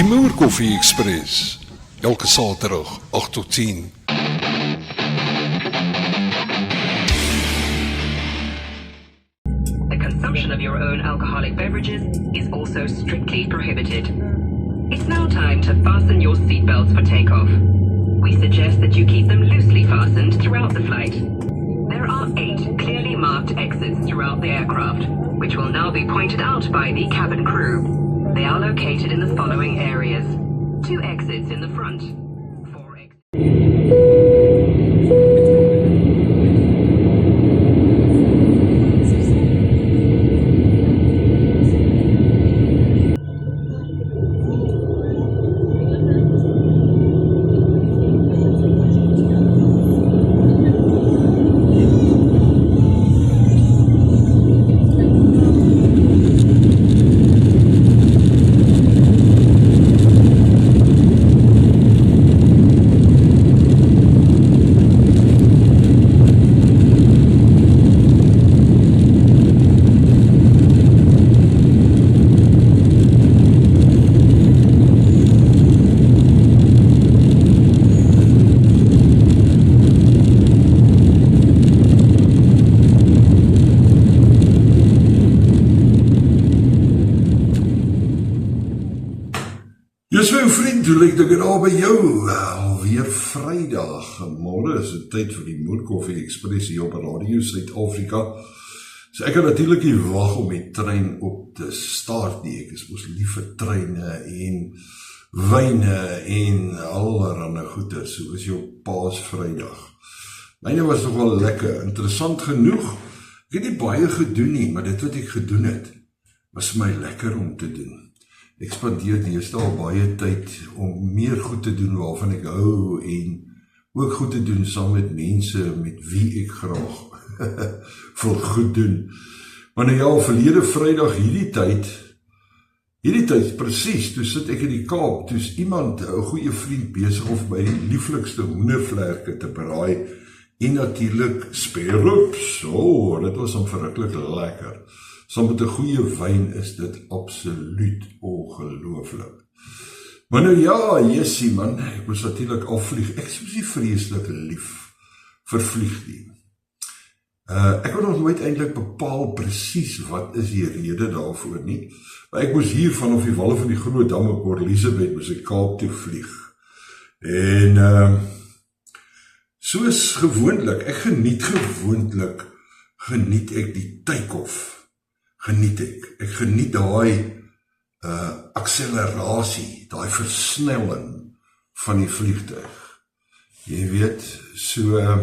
Die Moerkoffie Express, elke Saterdag 8 tot 10. The consumption of your own alcoholic beverages is also strictly prohibited. It's now time to fasten your seatbelts for takeoff. We suggest that you keep them loosely fastened throughout the flight. There are 8 clearly marked exits throughout the aircraft, which will now be pointed out by the cabin crew. They are located in the following areas. 2 exits in the front. 4 exits. Dis my vriend, hoe lyk dit daar by jou? Alweer Vrydag, môre is dit tyd vir die Moerkoffie Express hier op Radio Suid-Afrika. So ek kan natuurlik nie wag om die trein op te start nie. Ek is mos lief vir treine en wyne en allerhande goeie. So is jou Paasvrydag. Myne was nog wel lekker, interessant genoeg. Ek het nie baie gedoen nie, maar dit wat ek gedoen het, was my lekker om te doen. Ek spandeer deesdae baie tyd om meer goed te doen waarvan ek hou en ook goed te doen saam met mense met wie ek graag wil goed doen. Maar nou ja, verlede Vrydag hierdie tyd presies, toe sit ek in die Kaap, toe is iemand, 'n goeie vriend besig om my die lieflikste hoendervlerke te braai en natuurlik sperrips. Dit was hom verruklik lekker. Saam met 'n goeie wyn is dit absoluut ongelooflik. Maar nou ja, jessie man, ek moes natuurlik afvlieg. Ek is nie vreeslik lief vir vlieg nie. Ek het nog nooit eintlik bepaal presies wat is die rede daarvoor nie. Maar ek moes hier vanaf die walle van die Groot Dam op Port Elizabeth moes ek Kaap toe vlieg. En soos gewoonlik, ek geniet ek die take-off. Ek geniet daai akselerasie, daai versnelling van die vliegtuig. Jy weet, so, ja,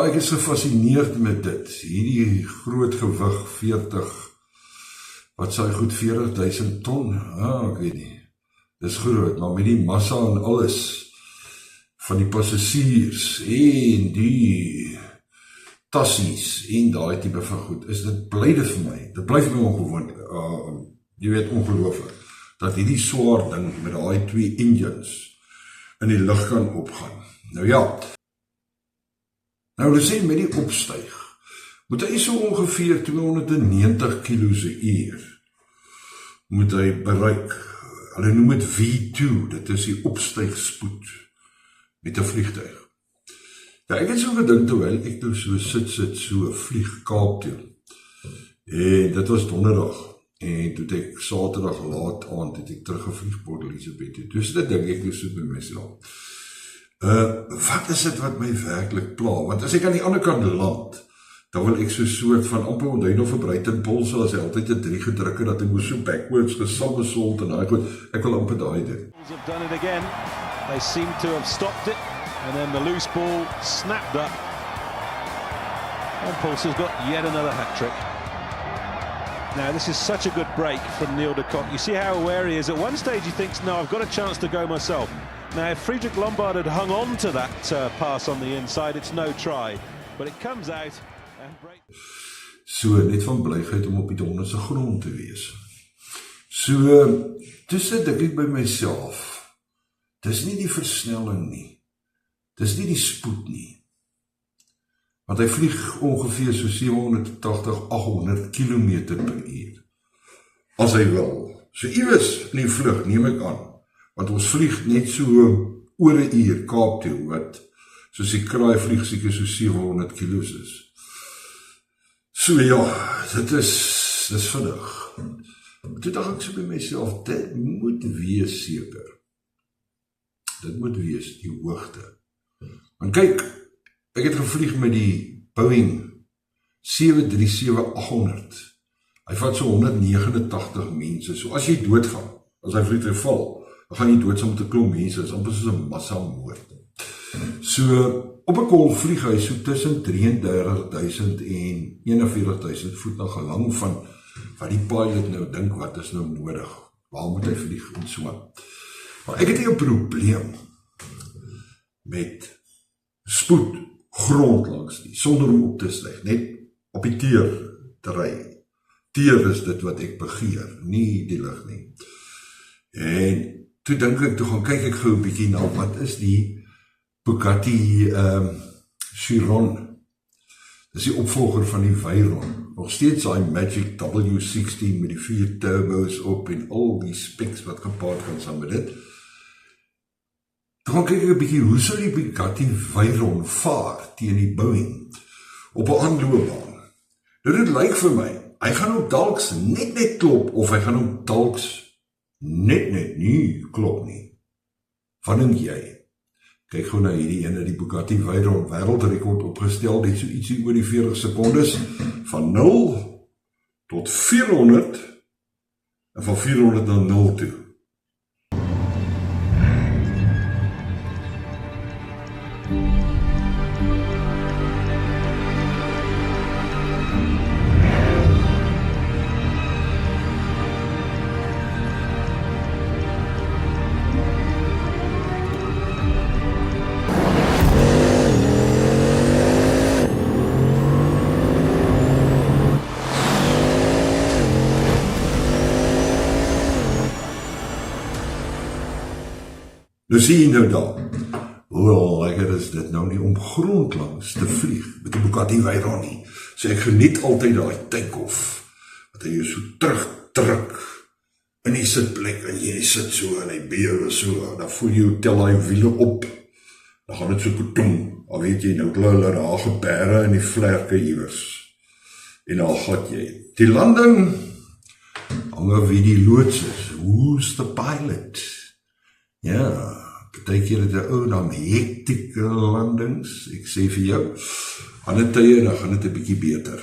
ek is gefascineerd met dit. Hierdie groot gewig, 40.000 ton, ek weet nie, dis groot, maar met die massa en alles, van die passasiers, en die tassies en daai tipe van goed, dit bly vir my ongewoon, jy weet ongelooflik, dat hierdie swaar ding met daai 2 engines in die lug kan opgaan. Nou ja, nou sê met die opstyg, moet hy so ongeveer 290 km/h moet hy bereik. Hulle noem dit V2, dit is die opstygspoed met 'n vliegtuig. Ja, ek het so gedink terwyl ek nou so sit so vlieg Kaap toe. En dit was donderdag. En toe ek Saterdag laat aand het ek teruggevlieg Port Elizabeth toe. Dus dit dink ek nou so by myself. Wat is dit wat my werklik pla? Want as ek aan die ander kant land, dan wil ek so soort van amper onthou nog vir Bruiten Pulse as hy altyd 'n 3 gedruk het dat hy moes so backwards gesammesold en daai goed. Ek wil amper daai ding. They seem to have stopped it, and then the loose ball snapped up. And Pulse has got yet another hat-trick. Now, this is such a good break from Neil de Kock. You see how aware he is. At one stage, he thinks, no, I've got a chance to go myself. Now, if Friedrich Lombard had hung on to that pass on the inside, it's no try. But it comes out and breaks. So, net van blygheid om op die donderse grond te wees. So, toe sit ek by myself. Dis nie die versnelling nie. Dis nie die spoed nie. Want hy vlieg ongeveer so 780, 800 km per uur. As hy wil. So iewers in die vlug, neem ek aan, want ons vlieg net so oor 'n uur Kaap toe, wat soos die kraai vlieg seker so 700 kilos is. So ja, dit is vinnig. Toe dacht ek so by myself, dit moet wees seker. Dit moet wees die hoogte. Want kyk, ek het gevlieg met die Boeing 737-800. Hy vat so 189 mense. So as jy doodgaan, as hy vliegtuig val, dan gaan jy dood saam met 'n klomp mense. Dit is amper soos 'n massamoord. So op 'n kol vlieg hy so tussen 33.000 en 41.000 voet na gelang van wat die pilot nou dink wat is nou nodig. Waar moet hy vlieg en so. Maar ek het nie 'n probleem met spoed grond langs nie, sonder om op te styg, net op die teer te ry. Teer is dit wat ek begeer, nie die lug nie. En toe dink ek, toe gaan kyk ek gou 'n bietjie na, wat is die Bugatti Chiron? Dis die opvolger van die Veyron. Nog steeds daai Magic W16 met die 4 turbos op en al die specs wat gepaard gaan saam met dit. Toe gaan kyk ek 'n bietjie, hoe sou die Bugatti Veyron vaar teen die Boeing op 'n aanloopbaan? Dit lyk vir my, hy gaan ook dalks net klop, of hy gaan ook dalks net nie klop nie. Wat dink jy? Kyk gou na hierdie ene, die Bugatti Veyron wêreldrekord opgestel, dit so ietsie oor die 40 sekondes, van 0 tot 400, en van 400 na 0 toe. Nou sien jy nou daar, hoe lekker is dit nou nie om grond langs te vlieg met die Bugatti Veyron nie. So ek geniet altyd daai take-off, wat hy jou so terugdruk in die sitplek, en jy sit so en hy bewe so, dan voel jy tel hy wiele op, dan gaan dit so koetoem, al weet jy nou, hulle daar gebere in die vlerke iewers, en dan gat jy. Die landing, hang wie die loods is, who's the pilot? Ja, partykeer het 'n ou dan hektieke landings, ek sê vir jou, ander tye dan gaan dit 'n bietjie beter.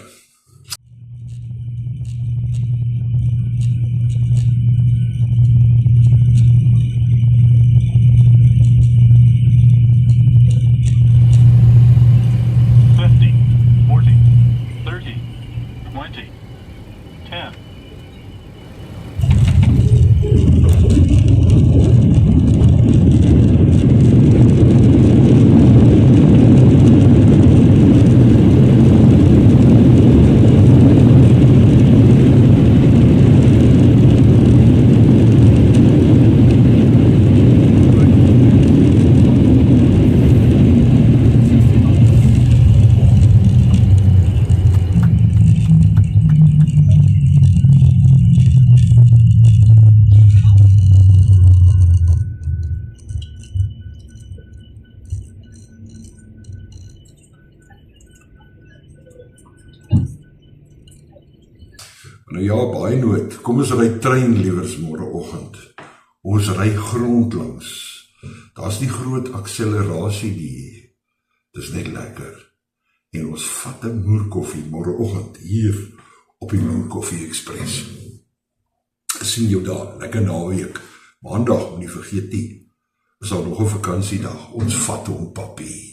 Nou ja, baie nood, kom ons ry trein liewers môreoggend. Ons ry grond langs. Daar's die groot akselerasie die. Dis net lekker. En ons vat 'n moerkoffie môreoggend hier op die Moerkoffie Express. Sien jou daar, lekker naweek. Maandag, moet nie vergeet nie. Is daar nog 'n vakansiedag. Ons vat hom, papie.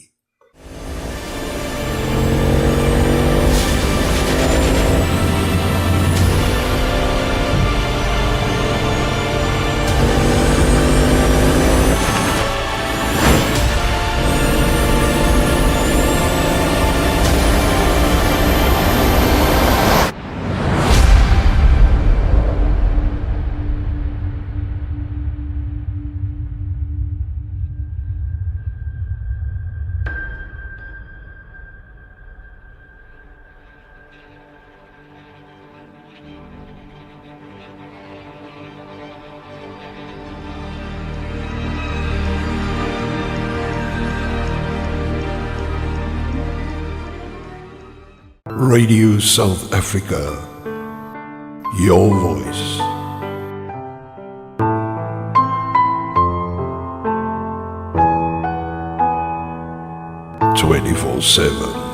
Radio South Africa. Your voice. 24/7.